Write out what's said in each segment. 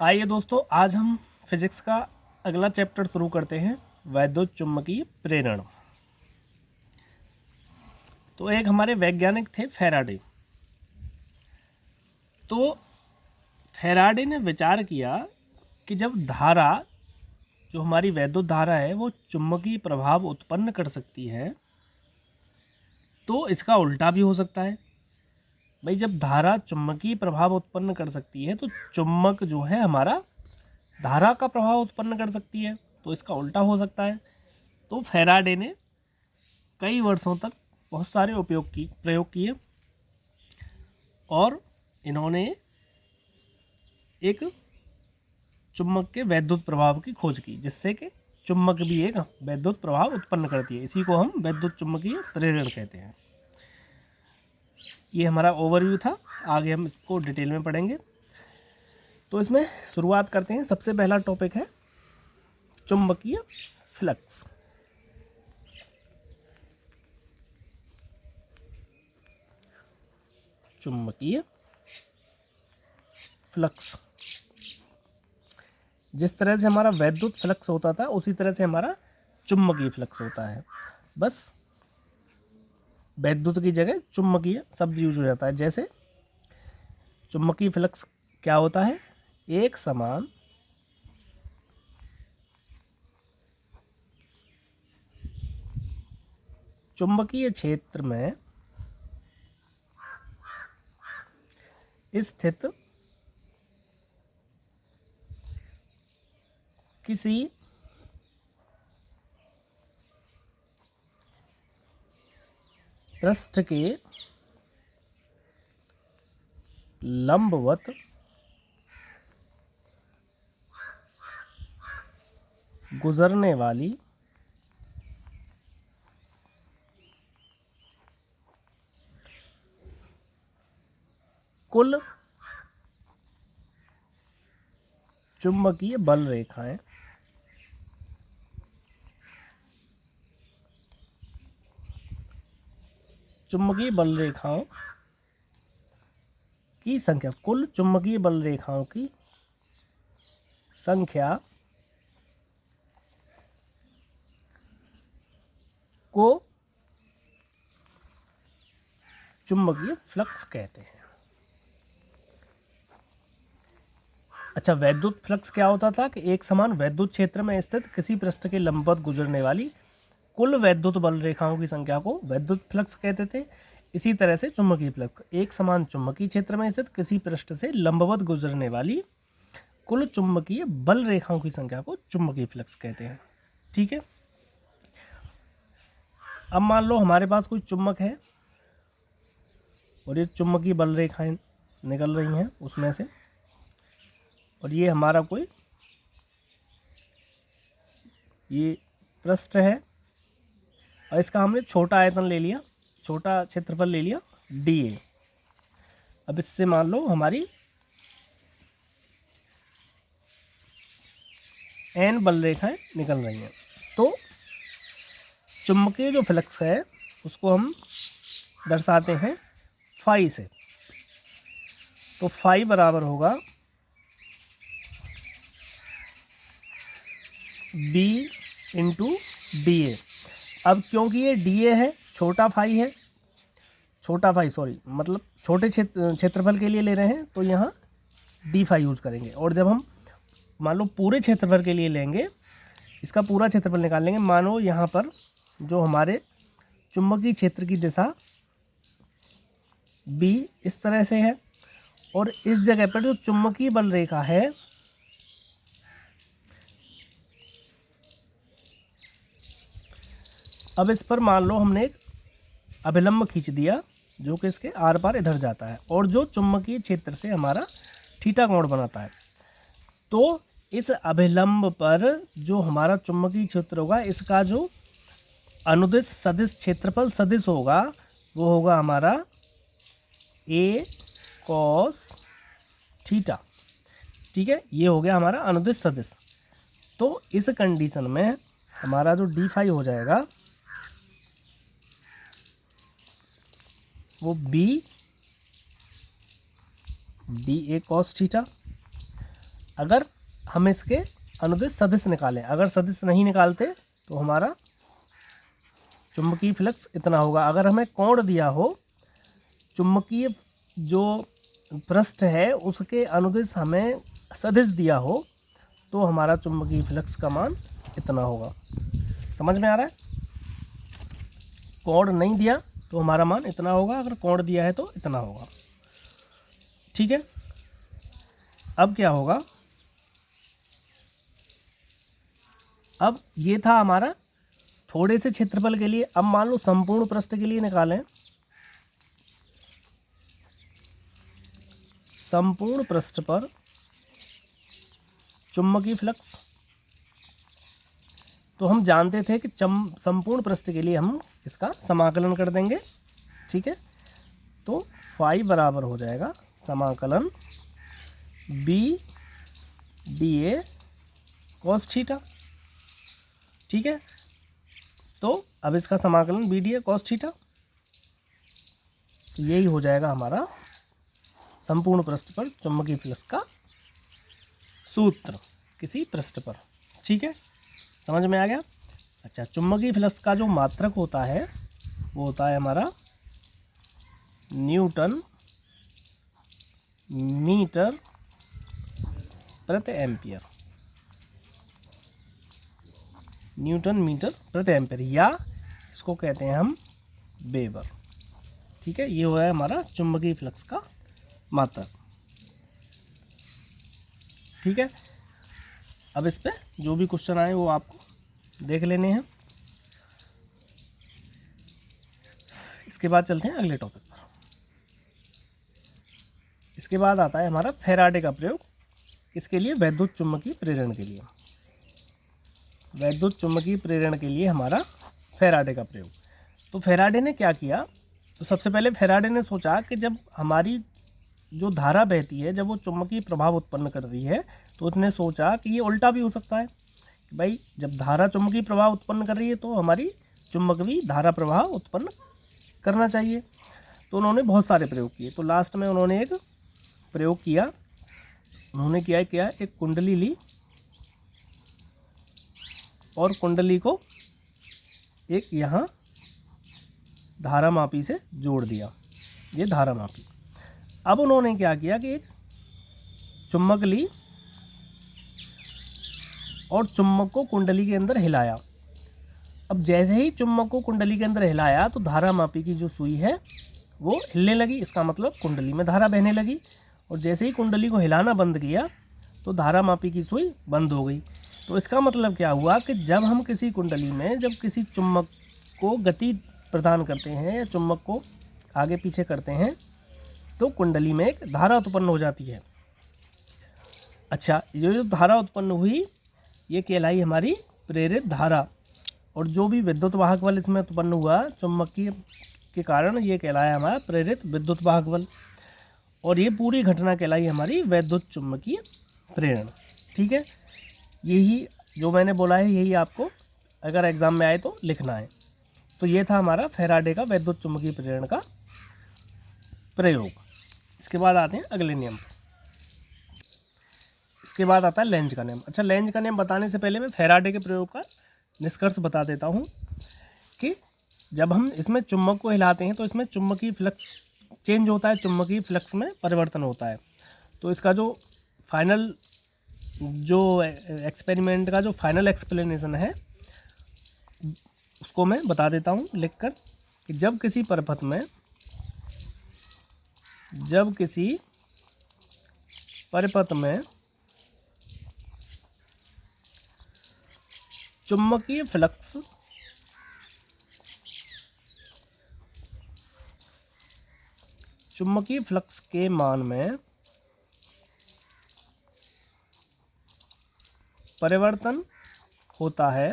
आइए दोस्तों, आज हम फिजिक्स का अगला चैप्टर शुरू करते हैं, वैद्युत चुम्बकीय प्रेरण। तो एक हमारे वैज्ञानिक थे फैराडे। तो फैराडे ने विचार किया कि जब धारा, जो हमारी वैद्युत धारा है, वो चुम्बकीय प्रभाव उत्पन्न कर सकती है, तो इसका उल्टा भी हो सकता है। भाई, जब धारा चुम्बकीय प्रभाव उत्पन्न कर सकती है तो चुम्बक जो है हमारा धारा का प्रभाव उत्पन्न कर सकती है, तो इसका उल्टा हो सकता है। तो फैराडे ने कई वर्षों तक बहुत सारे प्रयोग किए और इन्होंने एक चुम्बक के वैद्युत प्रभाव की खोज की, जिससे कि चुम्बक भी एक वैद्युत प्रभाव उत्पन्न करती है। इसी को हम वैद्युत चुम्बकीय प्रेरण कहते हैं। ये हमारा ओवरव्यू था, आगे हम इसको डिटेल में पढ़ेंगे। तो इसमें शुरुआत करते हैं। सबसे पहला टॉपिक है चुम्बकीय फ्लक्स। चुम्बकीय फ्लक्स, जिस तरह से हमारा वैद्युत फ्लक्स होता था उसी तरह से हमारा चुम्बकीय फ्लक्स होता है, बस वैद्युत की जगह चुम्बकीय शब्द यूज हो जाता है। जैसे चुम्बकीय फ्लक्स क्या होता है? एक समान चुम्बकीय क्षेत्र में स्थित किसी पृष्ठ के लंबवत गुजरने वाली कुल चुम्बकीय बल रेखाएं चुम्बकीय बल रेखाओं की संख्या, कुल चुम्बकीय बल रेखाओं की संख्या को चुम्बकीय फ्लक्स कहते हैं। अच्छा, वैद्युत फ्लक्स क्या होता था कि एक समान वैद्युत क्षेत्र में स्थित किसी पृष्ठ के लंबवत गुजरने वाली कुल वैद्युत बल रेखाओं की संख्या को वैद्युत फ्लक्स कहते थे। इसी तरह से चुम्बकीय फ्लक्स, एक समान चुम्बकीय क्षेत्र में स्थित किसी पृष्ठ से लंबवत गुजरने वाली कुल चुम्बकीय बल रेखाओं की संख्या को चुम्बकीय फ्लक्स कहते हैं। ठीक है। अब मान लो हमारे पास कोई चुम्बक है और ये चुम्बकीय बल रेखाएं निकल रही हैं उसमें से, और ये हमारा कोई ये पृष्ठ है और इसका हमने छोटा आयतन ले लिया, छोटा क्षेत्रफल ले लिया dA। अब इससे मान लो हमारी n बल रेखाएं निकल रही हैं। तो चुम्बकीय जो फ्लक्स है उसको हम दर्शाते हैं फाई से। तो फाई बराबर होगा B इंटू DA। अब क्योंकि ये DA है, छोटा फाई है, मतलब छोटे क्षेत्रफल के लिए ले रहे हैं, तो यहाँ D फाई यूज करेंगे। और जब हम मान लो पूरे क्षेत्रफल के लिए लेंगे, इसका पूरा क्षेत्रफल निकाल लेंगे। मानो यहाँ पर जो हमारे चुम्बकीय क्षेत्र की दिशा B इस तरह से है और इस जगह पर जो चुम्बकीय बल रेखा है अब इस पर मान लो हमने एक अभिलंब खींच दिया जो कि इसके आर पार इधर जाता है और जो चुम्बकीय क्षेत्र से हमारा थीटा कोण बनाता है। तो इस अभिलंब पर जो हमारा चुम्बकीय क्षेत्र होगा, इसका जो अनुदिश सदिश क्षेत्रफल सदिश होगा वो होगा हमारा A cos थीटा। ठीक है, ये हो गया हमारा अनुदिश सदिश। तो इस कंडीशन में हमारा जो D फाई हो जाएगा वो B DA cos थीटा। अगर हम इसके अनुदिश सदिश निकालें, अगर सदिश नहीं निकालते तो हमारा चुंबकीय फ्लक्स इतना होगा। अगर हमें कोण दिया हो, चुंबकीय जो पृष्ठ है उसके अनुदिश हमें सदिश दिया हो, तो हमारा चुंबकीय फ्लक्स का मान इतना होगा। समझ में आ रहा है? कोण नहीं दिया तो हमारा मान इतना होगा, अगर कोण दिया है तो इतना होगा। ठीक है, अब क्या होगा, अब ये था हमारा थोड़े से क्षेत्रफल के लिए। अब मान लो संपूर्ण पृष्ठ के लिए निकालें, संपूर्ण पृष्ठ पर चुंबकीय फ्लक्स। तो हम जानते थे कि संपूर्ण पृष्ठ के लिए हम इसका समाकलन कर देंगे। ठीक है, तो फाई बराबर हो जाएगा समाकलन B D A cos theta. ठीक है, तो अब इसका समाकलन B D A cos theta, तो यही हो जाएगा हमारा संपूर्ण पृष्ठ पर चुंबकीय फ्लक्स का सूत्र किसी पृष्ठ पर। ठीक है, समझ में आ गया? अच्छा, चुंबकीय फ्लक्स का जो मात्रक होता है वो होता है हमारा न्यूटन मीटर प्रति एम्पियर, न्यूटन मीटर प्रति एम्पियर, या इसको कहते हैं हम वेबर। ठीक है, ये हुआ है हमारा चुंबकीय फ्लक्स का मात्रक। ठीक है, अब इस पे जो भी क्वेश्चन आए वो आपको देख लेने हैं। इसके बाद चलते हैं अगले टॉपिक पर। इसके बाद आता है हमारा फैराडे का प्रयोग। इसके लिए वैद्युत चुम्बकीय प्रेरण के लिए, वैद्युत चुम्बकीय प्रेरण के लिए हमारा फैराडे का प्रयोग। तो फैराडे ने क्या किया, तो सबसे पहले फैराडे ने सोचा कि जब हमारी जो धारा बहती है, जब वो चुम्बकीय प्रभाव उत्पन्न कर रही है, तो उसने सोचा कि ये उल्टा भी हो सकता है कि भाई जब धारा चुम्बकीय प्रभाव उत्पन्न कर रही है तो हमारी चुम्बक भी धारा प्रभाव उत्पन्न करना चाहिए। तो उन्होंने बहुत सारे प्रयोग किए। तो लास्ट में उन्होंने एक प्रयोग किया, उन्होंने क्या एक कुंडली ली और कुंडली को एक यहाँ धारामापी से जोड़ दिया, ये धारामापी। अब उन्होंने क्या किया कि एक चुम्बक ली और चुम्बक को कुंडली के अंदर हिलाया। अब जैसे ही चुम्बक को कुंडली के अंदर हिलाया तो धारामापी की जो सुई है वो हिलने लगी, इसका मतलब कुंडली में धारा बहने लगी। और जैसे ही कुंडली को हिलाना बंद किया तो धारामापी की सुई बंद हो गई। तो इसका मतलब क्या हुआ कि जब हम किसी कुंडली में जब किसी चुम्बक को गति प्रदान करते हैं या चुम्बक को आगे पीछे करते हैं तो कुंडली में एक धारा उत्पन्न हो जाती है। अच्छा, ये जो धारा उत्पन्न हुई ये कहलाई हमारी प्रेरित धारा, और जो भी विद्युत वाहक बल इसमें उत्पन्न हुआ चुम्बकीय के कारण ये कहलाया हमारा प्रेरित विद्युत वाहक बल, और ये पूरी घटना कहलाई हमारी वैद्युत चुम्बकीय प्रेरण। ठीक है, यही जो मैंने बोला है यही आपको अगर एग्ज़ाम में आए तो लिखना है। तो ये था हमारा फैराडे का वैद्युत चुम्बकीय प्रेरण का प्रयोग। इसके बाद आते हैं अगले नियम। इसके बाद आता है लेंज का नियम। अच्छा, लेंज का नियम बताने से पहले मैं फैराडे के प्रयोग का निष्कर्ष बता देता हूँ कि जब हम इसमें चुम्बक को हिलाते हैं तो इसमें चुम्बकीय फ्लक्स चेंज होता है, चुम्बकीय फ्लक्स में परिवर्तन होता है। तो इसका जो फाइनल जो एक्सपेरिमेंट का जो फाइनल एक्सप्लेनेशन है उसको मैं बता देता हूँ लिखकर कि जब किसी परिपथ में चुम्बकीय फ्लक्स के मान में परिवर्तन होता है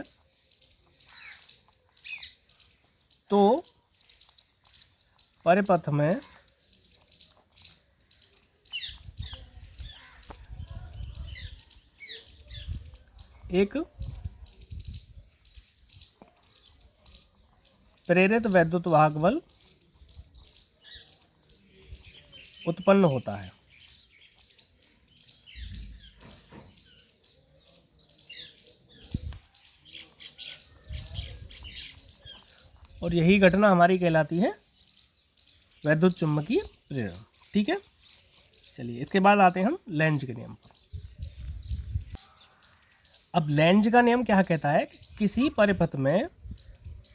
तो परिपथ में एक प्रेरित वैद्युत वाहक बल उत्पन्न होता है। और यही घटना हमारी कहलाती है वैद्युत चुम्बकीय प्रेरण। ठीक है, चलिए इसके बाद आते हैं हम लेंज के नियम पर। अब लेंज का नियम क्या कहता है कि किसी परिपथ में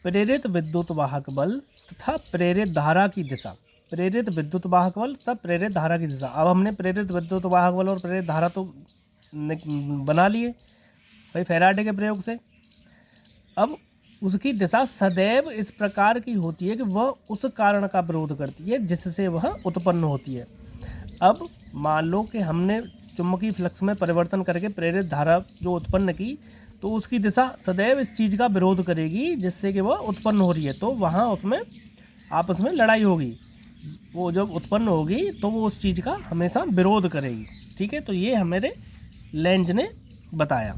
प्रेरित विद्युत वाहक बल तथा प्रेरित धारा की दिशा, प्रेरित विद्युत वाहक बल तथा प्रेरित धारा की दिशा। अब हमने प्रेरित विद्युत वाहक बल और प्रेरित धारा तो बना लिए भाई फैराडे के प्रयोग से। अब उसकी दिशा सदैव इस प्रकार की होती है कि वह उस कारण का विरोध करती है जिससे वह उत्पन्न होती है। अब मान लो कि हमने चुंबकीय फ्लक्स में परिवर्तन करके प्रेरित धारा जो उत्पन्न की, तो उसकी दिशा सदैव इस चीज़ का विरोध करेगी जिससे कि वह उत्पन्न हो रही है, तो वहाँ उसमें आपस में लड़ाई होगी। वो जब उत्पन्न होगी तो वो उस चीज़ का हमेशा विरोध करेगी। ठीक है, तो ये हमारे लेंज ने बताया।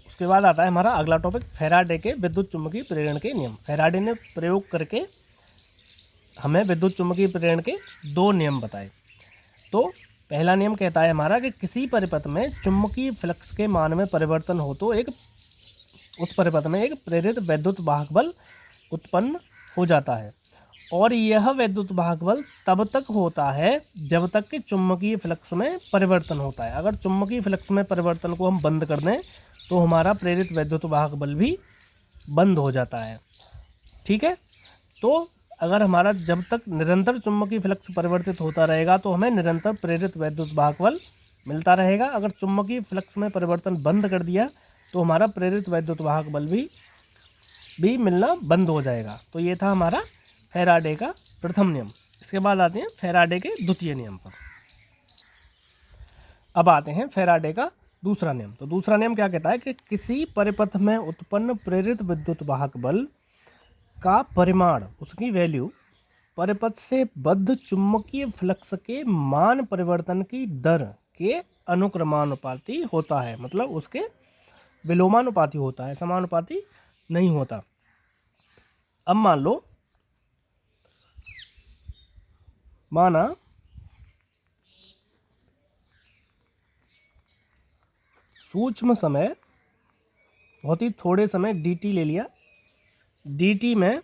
उसके बाद आता है हमारा अगला टॉपिक फैराडे के विद्युत चुम्बकीय प्रेरण के नियम। फैराडे ने प्रयोग करके हमें विद्युत चुम्बकीय प्रेरण के 2 नियम बताए। तो पहला नियम कहता है हमारा कि किसी परिपथ में चुम्बकीय फ्लक्स के मान में परिवर्तन हो तो उस परिपथ में एक प्रेरित वैद्युत वाहक बल उत्पन्न हो जाता है, और यह वैद्युत वाहक बल तब तक होता है जब तक कि चुम्बकीय फ्लक्स में परिवर्तन होता है। अगर चुम्बकीय फ्लक्स में परिवर्तन को हम बंद कर दें तो हमारा प्रेरित वैद्युत वाहक बल भी बंद हो जाता है। ठीक है, तो अगर हमारा जब तक निरंतर चुम्बकीय फ्लक्स परिवर्तित होता रहेगा तो हमें निरंतर प्रेरित वैद्युत वाहक बल मिलता रहेगा। अगर चुम्बकीय फ्लक्स में परिवर्तन बंद कर दिया तो हमारा प्रेरित वैद्युत वाहक बल भी मिलना बंद हो जाएगा। तो ये था हमारा फैराडे का प्रथम नियम। इसके बाद आते हैं फैराडे के द्वितीय नियम पर। अब आते हैं फैराडे का दूसरा नियम। तो दूसरा नियम क्या कहता है कि किसी परिपथ में उत्पन्न प्रेरित विद्युत वाहक बल का परिमाण, उसकी वैल्यू, परिपथ से बद्ध चुम्बकीय फ्लक्स के मान परिवर्तन की दर के अनुक्रमानुपाती होता है। मतलब उसके विलोमानुपाती होता है, समानुपाती नहीं होता। अब मान लो, माना सूक्ष्म समय, बहुत ही थोड़े समय dt ले लिया, dt में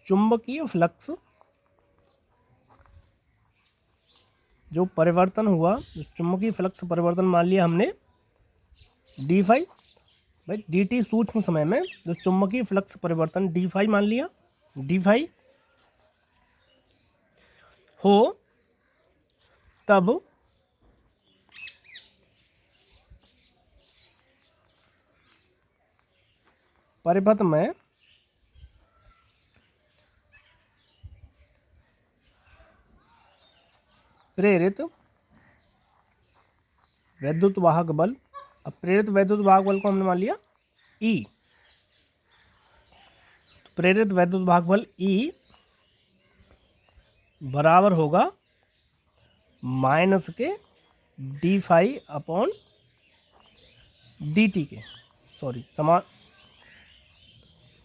चुंबकीय फ्लक्स जो परिवर्तन हुआ, जो चुंबकीय फ्लक्स परिवर्तन मान लिया हमने d फाई, भाई dt सूक्ष्म समय में जो चुंबकीय फ्लक्स परिवर्तन d फाई मान लिया, d फाई हो तब परिपथ में प्रेरित वैद्युत वाहक बल, अब प्रेरित वैद्युत वाहक बल को हमने मान लिया E, तो प्रेरित वैद्युत वाहक बल E बराबर होगा minus K D phi upon D T के, सॉरी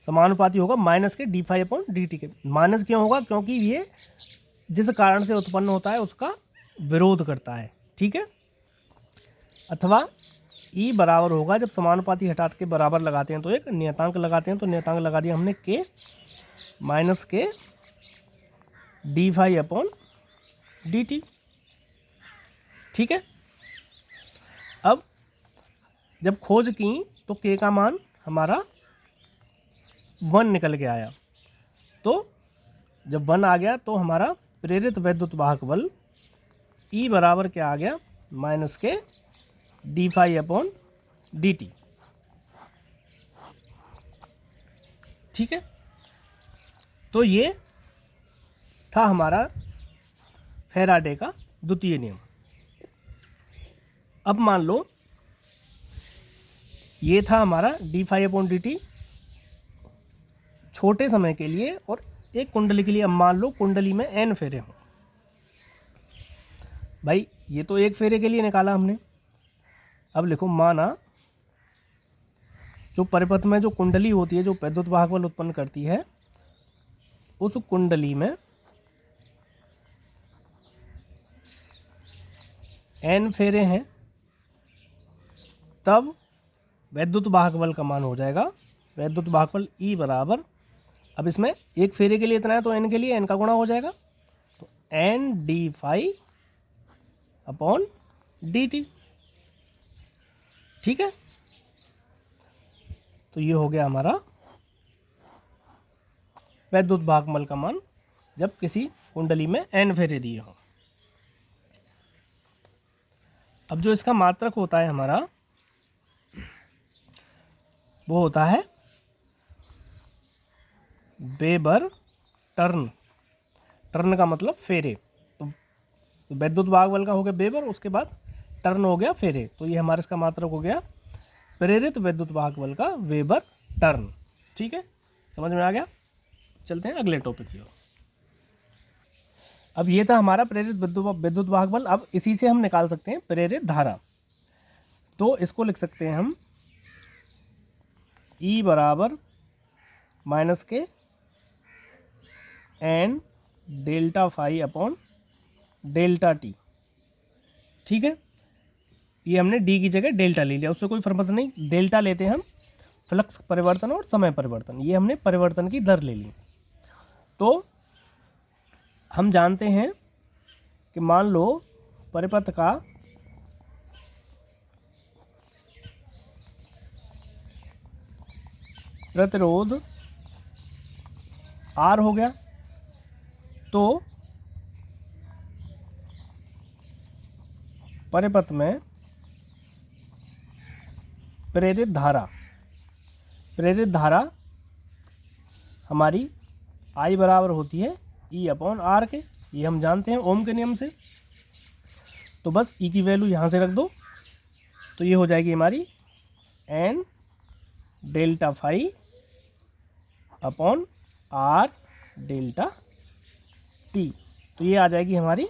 समानुपाती होगा minus K D phi upon D T के। माइनस क्यों होगा? क्योंकि ये जिस कारण से उत्पन्न होता है उसका विरोध करता है। ठीक है, अथवा ई बराबर होगा, जब समानुपाती हटा के बराबर लगाते हैं तो एक नियतांक लगाते हैं, तो नियतांक लगा दिया हमने के minus K D phi upon D T. ठीक है, अब जब खोज की तो के का मान हमारा 1 निकल के आया, तो जब 1 आ गया तो हमारा प्रेरित वैद्युत वाहक बल ई बराबर क्या आ गया, minus K D phi upon D T. ठीक है, तो ये था हमारा फैराडे का द्वितीय नियम। अब मान लो ये था हमारा D phi upon D T छोटे समय के लिए और एक कुंडली के लिए। अब मान लो कुंडली में n फेरे हों, भाई ये तो एक फेरे के लिए निकाला हमने। अब लिखो, माना जो परिपथ में जो कुंडली होती है जो वैद्युत वाहक बल उत्पन्न करती है, उस कुंडली में n फेरे हैं, तब वैद्युत वाहक बल का मान हो जाएगा वैद्युत वाहक बल E बराबर, अब इसमें एक फेरे के लिए इतना है तो n के लिए n का गुणा हो जाएगा, तो n D phi upon D T. ठीक है, तो ये हो गया हमारा वैद्युत वाहक बल का मान जब किसी कुंडली में n फेरे दिए हों। अब जो इसका मात्रक होता है हमारा, वो होता है वेबर टर्न। टर्न का मतलब फेरे, तो वैद्युत वाहक बल का हो गया वेबर, उसके बाद टर्न हो गया फेरे, तो ये हमारा इसका मात्रक हो गया प्रेरित वैद्युत वाहक बल का वेबर टर्न। ठीक है, समझ में आ गया। चलते हैं अगले टॉपिक की ओर। अब ये था हमारा प्रेरित विद्युत वाहक बल। अब इसी से हम निकाल सकते हैं प्रेरित धारा, तो इसको लिख सकते हैं हम E बराबर minus K N delta phi upon delta T. ठीक है, ये हमने डी की जगह डेल्टा ले लिया, उससे कोई फर्क नहीं। डेल्टा लेते हैं हम फ्लक्स परिवर्तन और समय परिवर्तन, ये हमने परिवर्तन की दर ले ली। तो हम जानते हैं कि मान लो परिपथ का प्रतिरोध R हो गया, तो परिपथ में प्रेरित धारा हमारी I बराबर होती है E अपॉन R के, ये हम जानते हैं ओम के नियम से। तो बस E की वैल्यू यहाँ से रख दो, तो ये हो जाएगी हमारी N delta phi upon R delta T, तो ये आ जाएगी हमारी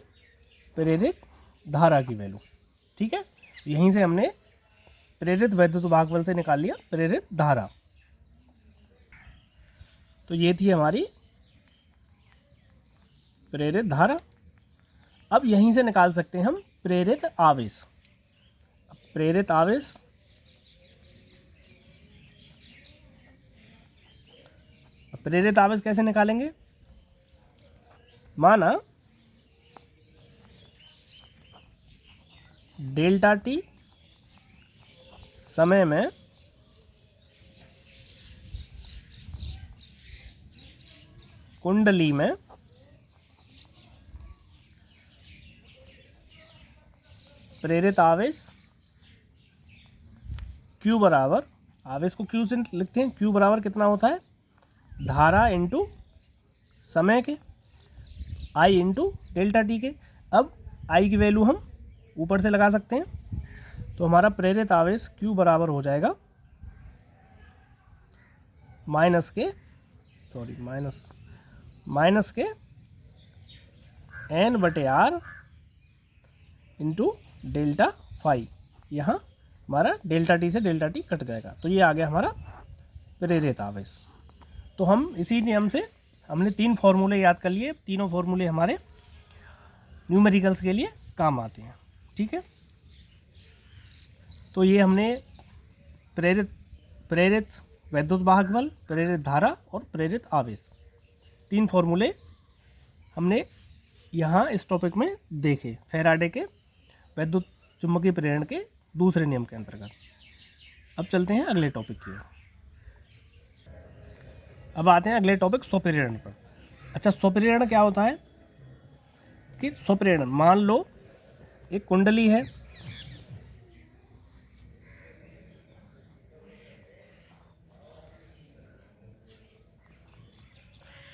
प्रेरित धारा की वैल्यू। ठीक है, यहीं से हमने प्रेरित वैद्युत वाहक बल से निकाल लिया प्रेरित धारा। तो ये थी हमारी प्रेरित धारा। अब यहीं से निकाल सकते हैं हम प्रेरित आवेश। प्रेरित आवेश कैसे निकालेंगे? माना डेल्टा टी समय में कुंडली में प्रेरित आवेश Q बराबर, आवेश को Q से लिखते हैं, Q बराबर कितना होता है? धारा इंटू समय के, I इंटू डेल्टा टी के। अब I की वैल्यू हम ऊपर से लगा सकते हैं, तो हमारा प्रेरित आवेश Q बराबर हो जाएगा माइनस के N बटे R इंटू डेल्टा फाई। यहाँ हमारा डेल्टा टी से डेल्टा टी कट जाएगा, तो ये आ गया हमारा प्रेरित आवेश। तो हम इसी नियम से हमने 3 फॉर्मूले याद कर लिए, तीनों फॉर्मूले हमारे न्यूमेरिकल्स के लिए काम आते हैं। ठीक है, तो ये हमने प्रेरित वैद्युत वाहक बल, प्रेरित धारा और प्रेरित आवेश, 3 फॉर्मूले हमने यहाँ इस टॉपिक में देखे फैराडे के वैद्युत चुम्बकीय प्रेरण के दूसरे नियम के अंतर्गत। अब चलते हैं अगले टॉपिक की ओर। अब आते हैं अगले टॉपिक स्वप्रेरण पर। अच्छा, स्वप्रेरण क्या होता है कि स्वप्रेरण, मान लो एक कुंडली है,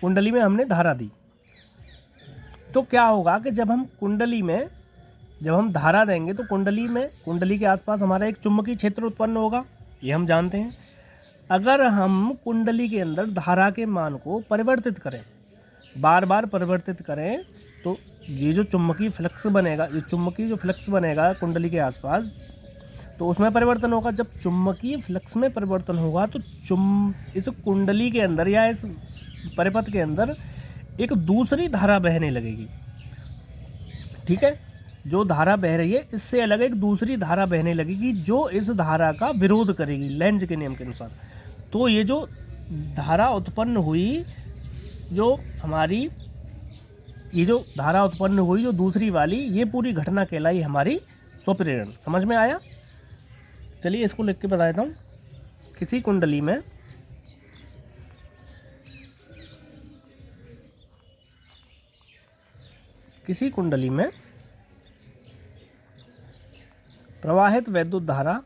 कुंडली में हमने धारा दी, तो क्या होगा कि जब हम धारा देंगे तो कुंडली के आसपास हमारा एक चुंबकीय क्षेत्र उत्पन्न होगा, ये हम जानते हैं। अगर हम कुंडली के अंदर धारा के मान को परिवर्तित करें, बार बार परिवर्तित करें, तो ये जो चुंबकीय फ्लक्स बनेगा कुंडली के आसपास, तो उसमें परिवर्तन होगा। जब चुंबकीय फ्लक्स में परिवर्तन होगा तो इस कुंडली के अंदर या इस परिपथ के अंदर एक दूसरी धारा बहने लगेगी। ठीक है, जो धारा बह रही है इससे अलग एक दूसरी धारा बहने लगेगी जो इस धारा का विरोध करेगी लेंज के नियम के अनुसार। तो ये जो धारा उत्पन्न हुई, जो हमारी ये जो धारा उत्पन्न हुई जो दूसरी वाली, ये पूरी घटना कहलाई हमारी स्वप्रेरण। समझ में आया? चलिए इसको लिख के बता देता हूँ। किसी कुंडली में प्रवाहित वैद्युत धारा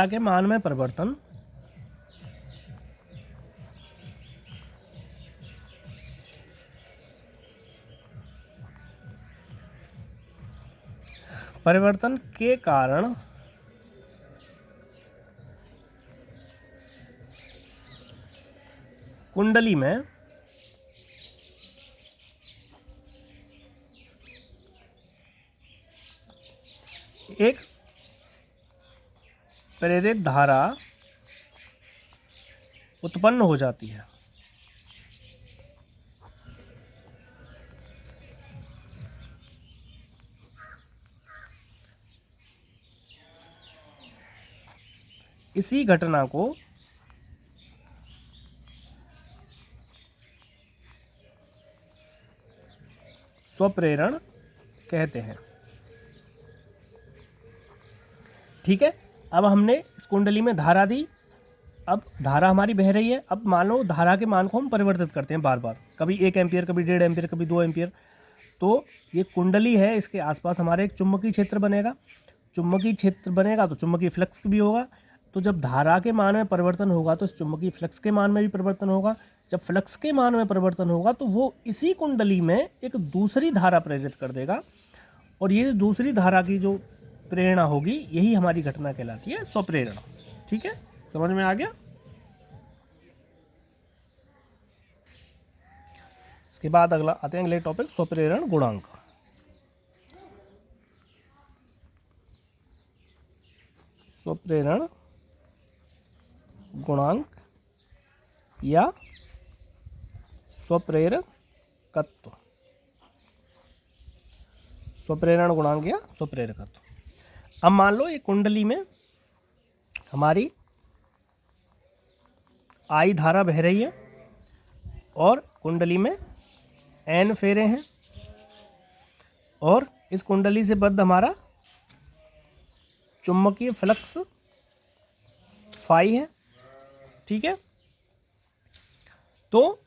के मान में परिवर्तन के कारण कुंडली में एक प्रेरित धारा उत्पन्न हो जाती है। इसी घटना को स्वप्रेरण कहते हैं। ठीक है, अब हमने इस कुंडली में धारा दी, अब धारा हमारी बह रही है। अब मान लो धारा के मान को हम परिवर्तित करते हैं बार बार, कभी 1 एम्पियर, कभी 1.5 एम्पियर, कभी 2 एम्पियर। तो ये कुंडली है, इसके आसपास हमारे एक चुंबकीय क्षेत्र बनेगा। चुंबकीय क्षेत्र बनेगा तो चुंबकीय फ्लक्स भी होगा। तो जब धारा के मान में परिवर्तन होगा तो इस चुंबकीय फ्लक्स के मान में भी परिवर्तन होगा। जब फ्लक्स के मान में परिवर्तन होगा तो वो इसी कुंडली में एक दूसरी धारा प्रेरित कर देगा, और ये दूसरी धारा की जो प्रेरणा होगी यही हमारी घटना कहलाती है स्वप्रेरण। ठीक है, समझ में आ गया? इसके बाद अगला आते हैं अगले टॉपिक, स्वप्रेरण गुणांक। स्वप्रेरण गुणांक या स्वप्रेरकत्व। स्वप्रेरण गुणांक या स्वप्रेरकत्व। अब मान लो ये कुंडली में हमारी आई धारा बह रही है और कुंडली में n फेरे हैं, और इस कुंडली से बद्ध हमारा चुंबकीय फ्लक्स फाई है। ठीक है, तो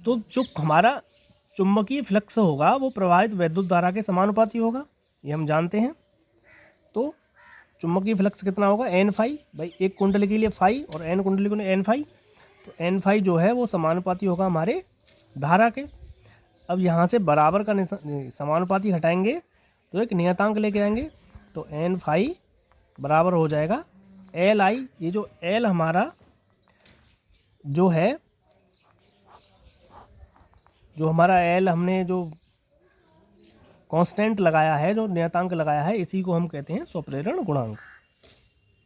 जो हमारा चुंबकीय फ्लक्स होगा वो प्रवाहित वैद्युत धारा के समानुपाती होगा, ये हम जानते हैं। तो चुंबकीय फ्लक्स कितना होगा? n phi. भाई एक कुंडली के लिए फाई और n कुंडली के लिए n फाई, तो n फाई जो है वो समानुपाती होगा हमारे धारा के। अब यहाँ से बराबर का समानुपाती हटाएंगे तो एक नियतांक लेके आएंगे, तो n फाई बराबर हो जाएगा एल आई। ये जो एल हमारा जो है, जो हमारा एल हमने जो कांस्टेंट लगाया है, जो नियतांक लगाया है, इसी को हम कहते हैं स्वप्रेरण गुणांक।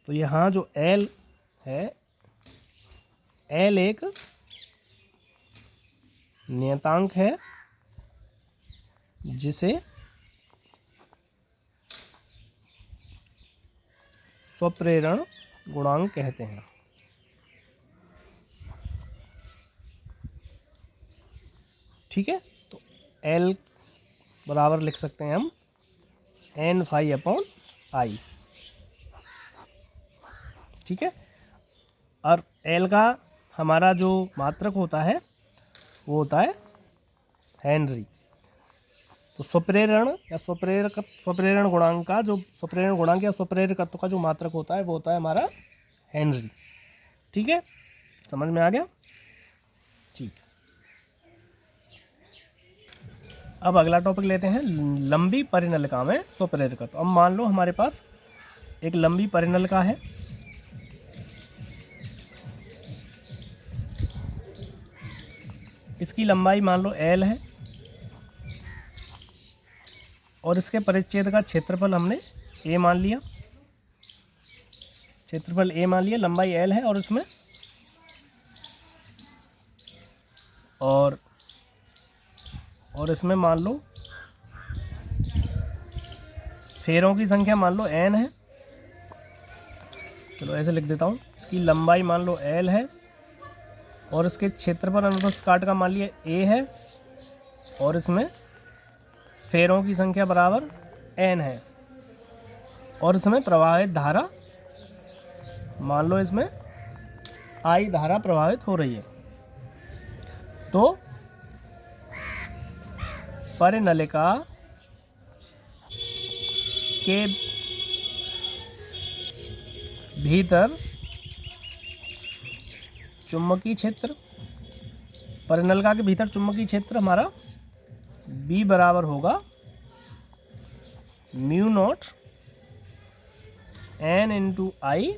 तो यहाँ जो एल है, एल एक नियतांक है जिसे स्वप्रेरण गुणांक कहते हैं। ठीक है, तो L बराबर लिख सकते हैं हम n फाई अपॉन आई। ठीक है, और L का हमारा जो मात्रक होता है वो होता है हेनरी। तो स्वप्रेरण या स्वप्रेरण गुणांक का जो स्वप्रेरण गुणांक या स्वप्रेरकत्व का जो मात्रक होता है वो होता है हमारा हेनरी। ठीक है, समझ में आ गया? ठीक। अब अगला टॉपिक लेते हैं, लंबी परिनलिका में स्वप्रेरकत्व। अब मान लो हमारे पास एक लंबी परिनलिका है, इसकी लंबाई मान लो L है, और इसके परिच्छेद का क्षेत्रफल हमने A मान लिया। क्षेत्रफल A मान लिया, लंबाई L है, और इसमें और इसमें मान लो फेरों की संख्या मान लो N है। चलो ऐसे लिख देता हूँ। इसकी लंबाई मान लो L है और इसके क्षेत्रफल अनुप्रस्थ काट का मान लिया A है और इसमें फेरों की संख्या बराबर N है और इसमें प्रवाहित धारा मान लो इसमें I धारा प्रवाहित हो रही है। तो परिनलिका के भीतर चुंबकीय क्षेत्र, परिनलिका के भीतर चुंबकीय क्षेत्र हमारा B बराबर होगा mu naught N into I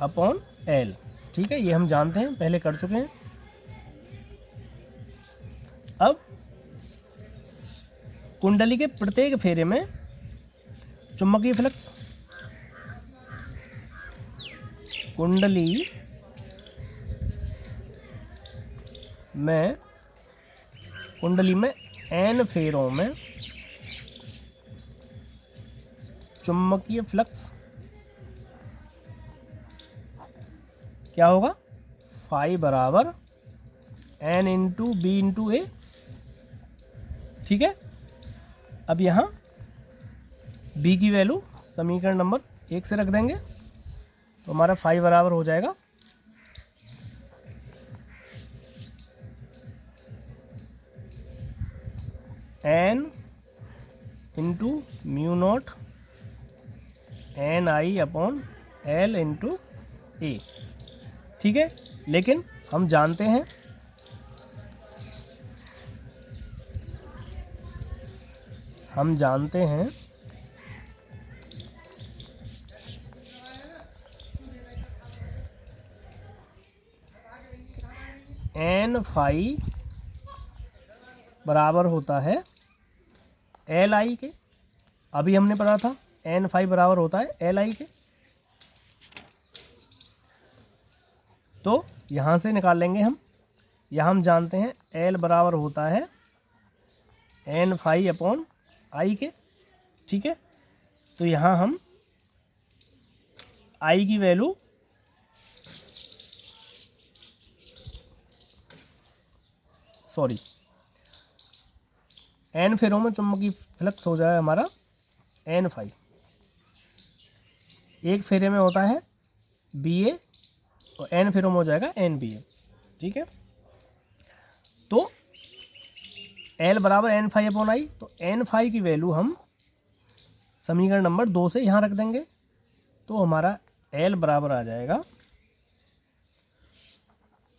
upon L। ठीक है, ये हम जानते हैं, पहले कर चुके हैं। अब कुंडली के प्रत्येक फेरे में चुंबकीय फ्लक्स, कुंडली में N फेरों में चुंबकीय फ्लक्स क्या होगा, फाई बराबर N into B into A. ठीक है, अब यहाँ B की वैल्यू समीकरण नंबर 1 से रख देंगे तो हमारा फाई बराबर हो जाएगा N into mu not NI upon L into A. ठीक है, लेकिन हम जानते हैं N फाई बराबर होता है LI के। अभी हमने पढ़ा था N फाई बराबर होता है LI के, तो यहाँ से निकाल लेंगे हम। यहाँ हम जानते हैं L बराबर होता है N फाई अपॉन I के। ठीक है, तो यहाँ हम I की वैल्यू N फेरों में चुंबकीय फ्लक्स हो जाए हमारा N फाई। एक फेरे में होता है BA और N फेरों में हो जाएगा NBA। ठीक है, तो L बराबर N फाई अपॉन I, तो N फाई की वैल्यू हम समीकरण नंबर 2 से यहाँ रख देंगे तो हमारा L बराबर आ जाएगा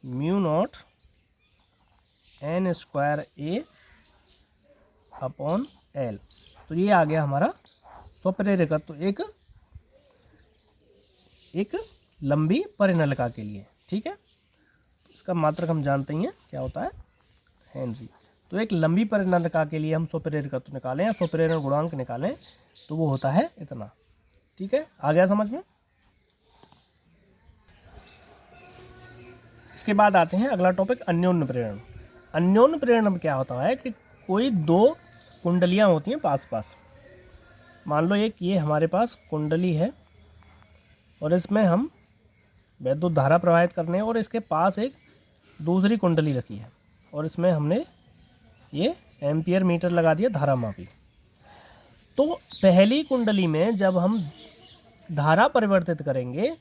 mu naught N square A upon L। तो ये आ गया हमारा स्वप्रेरकत्व एक लंबी परिनलिका के लिए। ठीक है, इसका मात्रक हम जानते ही हैं क्या होता है, हेनरी। तो एक लंबी परिनलिका के लिए हम स्वप्रेरकत्व निकालें या स्वप्रेरण गुणांक निकालें तो वो होता है इतना। ठीक है, आ गया समझ में। इसके बाद आते हैं अगला टॉपिक, अन्योन्य प्रेरण। अन्योन्य प्रेरण में क्या होता है कि कोई दो कुंडलियां होती हैं पास पास। मान लो एक ये हमारे पास कुंडली है और इसमें हम वैद्युत धारा प्रवाहित करने और इसके पास एक दूसरी कुंडली रखी है और इसमें हमने ये एम्पियर मीटर लगा दिया धारा मापी। तो पहली कुंडली में जब हम धारा परिवर्तित करेंगे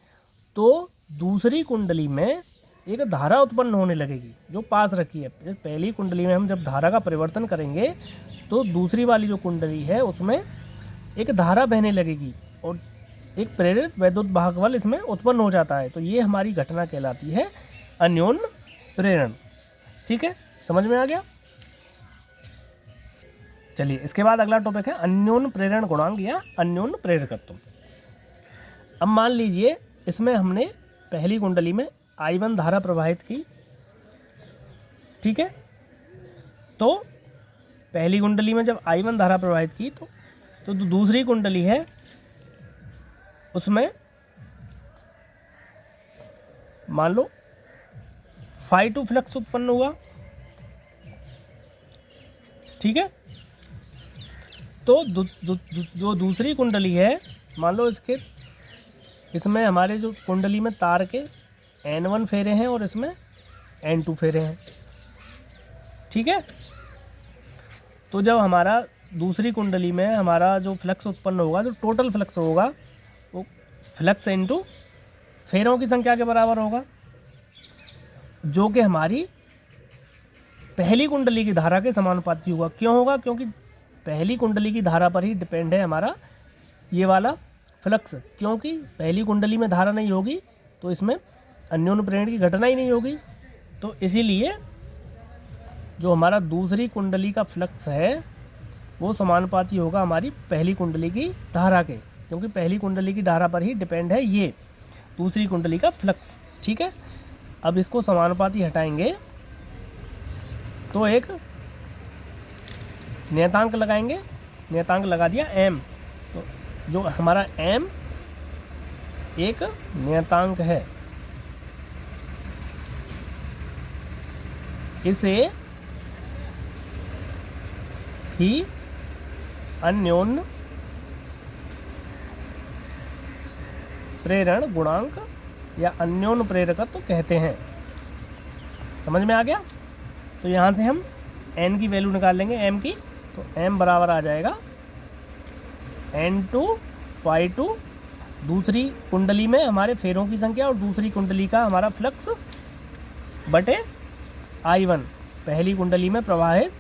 तो दूसरी कुंडली में एक धारा उत्पन्न होने लगेगी जो पास रखी है। पहली कुंडली में हम जब धारा का परिवर्तन करेंगे तो दूसरी वाली जो कुंडली है उसमें एक धारा बहने लगेगी और एक प्रेरित वैद्युत वाहक बल इसमें उत्पन्न हो जाता है। तो ये हमारी घटना कहलाती है अन्योन्य प्रेरण। ठीक है, समझ में आ गया। चलिए, इसके बाद अगला टॉपिक है अन्योन्य प्रेरण गुणांक या अन्योन्य प्रेरकत्व। अब मान लीजिए इसमें हमने पहली कुंडली में I1 धारा प्रवाहित की। ठीक है, तो पहली कुंडली में जब I1 धारा प्रवाहित की तो दूसरी कुंडली है उसमें मान लो φ2 फ्लक्स उत्पन्न हुआ, ठीक है। तो जो दूसरी कुंडली है, मान लो इसमें हमारे जो कुंडली में तार के N1 फेरे हैं और इसमें N2 फेरे हैं, ठीक है। तो जब हमारा दूसरी कुंडली में हमारा जो फ्लक्स उत्पन्न होगा, जो टोटल फ्लक्स होगा, वो फ्लक्स इनटू फेरों की संख्या के बराबर होगा, जो कि हमारी पहली कुंडली की धारा के समानुपाती होगा। क्यों होगा? क्योंकि पहली कुंडली की धारा पर ही डिपेंड है हमारा ये वाला फ्लक्स। क्योंकि पहली कुंडली में धारा नहीं होगी तो इसमें अन्योन्य प्रेरण की घटना ही नहीं होगी। तो इसीलिए जो हमारा दूसरी कुंडली का फ्लक्स है वो समानुपाती होगा हमारी पहली कुंडली की धारा के, क्योंकि पहली कुंडली की धारा पर ही डिपेंड है ये दूसरी कुंडली का फ्लक्स, ठीक है। अब इसको समानुपाती हटाएंगे तो एक नियतांक लगाएंगे, नियतांक लगा दिया m। तो जो हमारा m एक नियतांक है, इसे ही अन्योन्य प्रेरण गुणांक या अन्योन्य प्रेरकत्व कहते हैं। समझ में आ गया? तो यहाँ से हम n की वैल्यू निकाल लेंगे m की। तो m बराबर आ जाएगा N2 φ2, दूसरी कुंडली में हमारे फेरों की संख्या और दूसरी कुंडली का हमारा फ्लक्स बटे I1, पहली कुंडली में प्रवाहित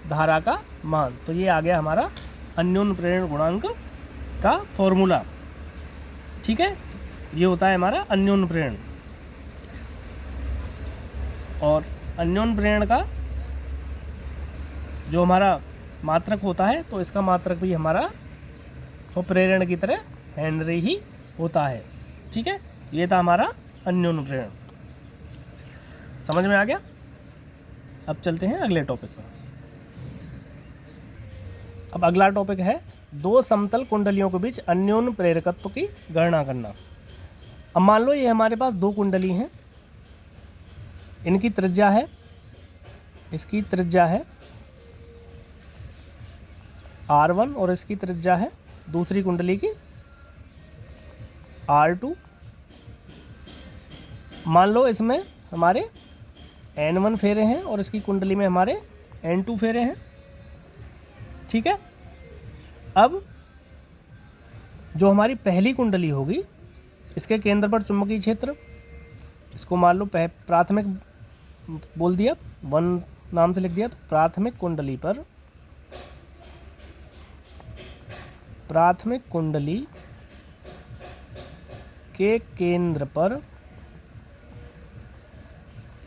धारा का मान। तो ये आ गया हमारा अन्योन्य प्रेरण गुणांक का फॉर्मूला, ठीक है। ये होता है हमारा अन्योन्य प्रेरण। और अन्योन्य प्रेरण का जो हमारा मात्रक होता है, तो इसका मात्रक भी हमारा स्वप्रेरण की तरह हेनरी ही होता है, ठीक है। ये था हमारा अन्योन्य प्रेरण। समझ में आ गया? अब चलते हैं अगले टॉपिक पर। अब अगला टॉपिक है दो समतल कुंडलियों के बीच अन्योन्य प्रेरकत्व की गणना करना। अब मान लो ये हमारे पास दो कुंडली हैं, इनकी त्रिज्या है, इसकी त्रिज्या है R1 और इसकी त्रिज्या है दूसरी कुंडली की R2। मान लो इसमें हमारे N1 फेरे हैं और इसकी कुंडली में हमारे N2 फेरे हैं, ठीक है। अब जो हमारी पहली कुंडली होगी, इसके केंद्र पर चुंबकीय क्षेत्र, इसको मान लो प्राथमिक बोल दिया, 1 नाम से लिख दिया। तो प्राथमिक कुंडली के केंद्र पर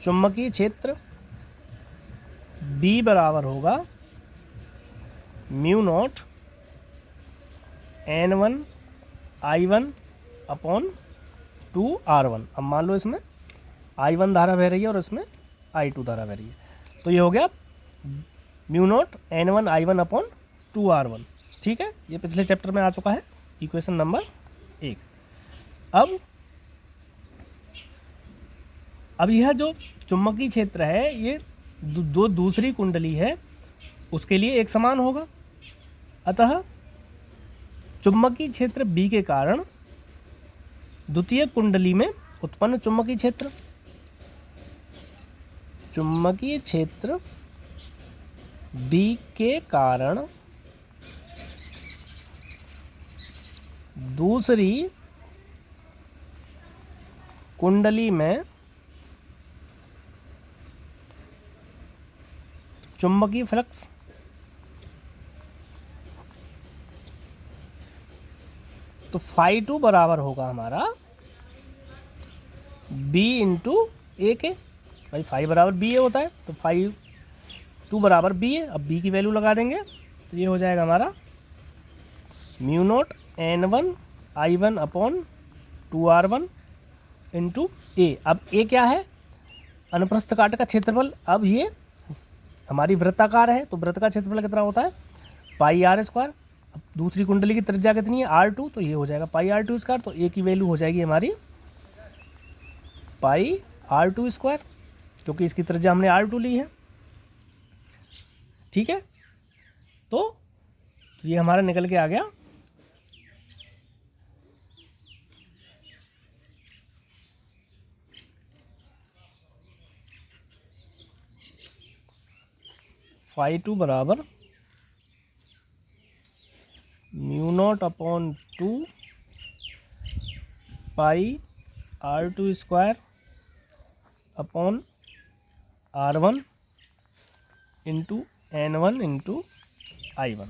चुंबकीय क्षेत्र B बराबर होगा μ0 N1 I1 अपॉन 2R1। अब मान लो इसमें I1 धारा बह रही है और इसमें I2 धारा बह रही है, तो ये हो गया μ0 N1 I1 अपॉन 2R1, ठीक है। ये पिछले चैप्टर में आ चुका है, इक्वेशन नंबर 1। अब यह जो चुंबकीय क्षेत्र है, ये दूसरी कुंडली है उसके लिए एक समान होगा। अतः चुंबकीय क्षेत्र B के कारण द्वितीय कुंडली में उत्पन्न चुंबकीय क्षेत्र B के कारण दूसरी कुंडली में चुंबकीय फ्लक्स तो φ2 बराबर होगा हमारा B इंटू ए के। भाई फाई बराबर बी ए होता है, तो φ2 बराबर बी ए। अब B की वैल्यू लगा देंगे तो ये हो जाएगा हमारा μ0 N1 I1 upon 2R1 into ए। अब ए क्या है? अनुप्रस्थ काट का क्षेत्रफल। अब ये हमारी वृत्ताकार है, तो वृत्त का क्षेत्रफल कितना होता है? πr²। अब दूसरी कुंडली की त्रिज्या कितनी है? R2, तो ये हो जाएगा πr² स्क्वायर। तो ए की वैल्यू हो जाएगी हमारी पाई r² क्योंकि इसकी त्रिज्या हमने r2 ली है। ठीक है, तो ये हमारा निकल के आ गया φ2 बराबर μ0/2 पाई r² upon r1 into n1 into I1।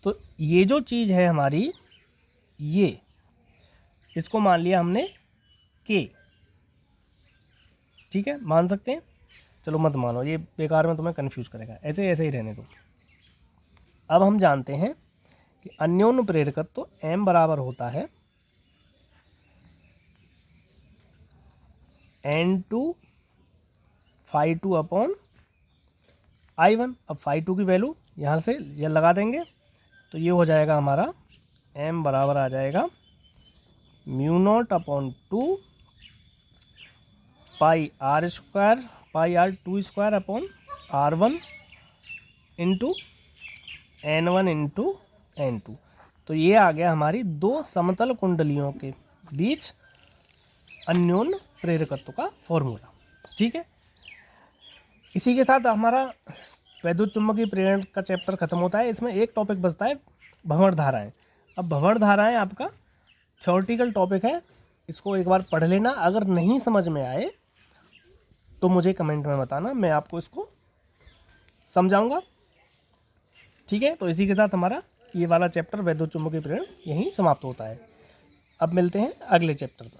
तो ये जो चीज़ है हमारी, ये इसको मान लिया हमने k। ठीक है, मान सकते हैं। चलो मत मानो, ये बेकार में तुम्हें कंफ्यूज करेगा, ऐसे ऐसे ही रहने दो। अब हम जानते हैं कि अन्योन्य प्रेरकत्व तो m बराबर होता है n2 φ2 अपॉन I1। अब φ2 की वैल्यू यहाँ से ये लगा देंगे, तो ये हो जाएगा हमारा m बराबर आ जाएगा μ0/2 पाई r² upon r1 into n1 into n2। तो ये आ गया हमारी दो समतल कुंडलियों के बीच अन्योन्य प्रेरकत्व का फॉर्मूला। ठीक है, इसी के साथ हमारा वैद्युत चुम्बकीय प्रेरण का चैप्टर खत्म होता है। इसमें एक टॉपिक बचता है, भंवर धाराएं। अब भंवर धाराएं आपका थ्योरेटिकल टॉपिक है, इसको एक बार पढ़ लेना। अगर नहीं समझ में आए तो मुझे कमेंट में बताना, मैं आपको इसको समझाऊंगा। ठीक है, तो इसी के साथ हमारा ये वाला चैप्टर वैद्युत चुम्बकीय प्रेरण यहीं समाप्त होता है। अब मिलते हैं अगले चैप्टर में।